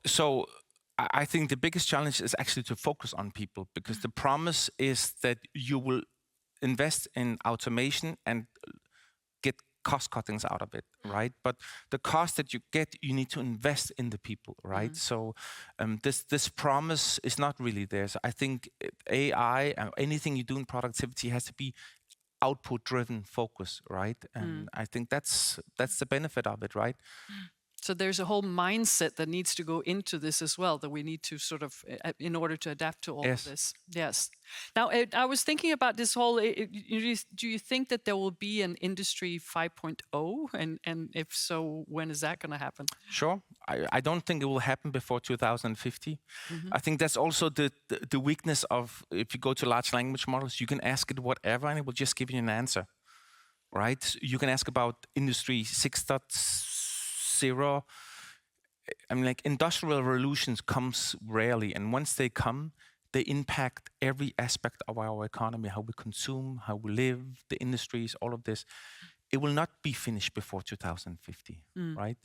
So I think the biggest challenge is actually to focus on people, because the promise is that you will invest in automation and get cost cuttings out of it, right? But the cost that you get, you need to invest in the people, right? So this promise is not really there. So I think AI, anything you do in productivity, has to be output-driven focus, right? And I think that's the benefit of it, right? So there's a whole mindset that needs to go into this as well, that we need to sort of, in order to adapt to all of Yes. this. Yes. Now, I was thinking about this whole, do you think that there will be an industry 5.0? And if so, when is that going to happen? Sure. I don't think it will happen before 2050. I think that's also the weakness of, if you go to large language models, you can ask it whatever and it will just give you an answer, right? You can ask about industry 6.0. I mean, like, industrial revolutions comes rarely, and once they come, they impact every aspect of our economy, how we consume, how we live, the industries, all of this. It will not be finished before 2050, right?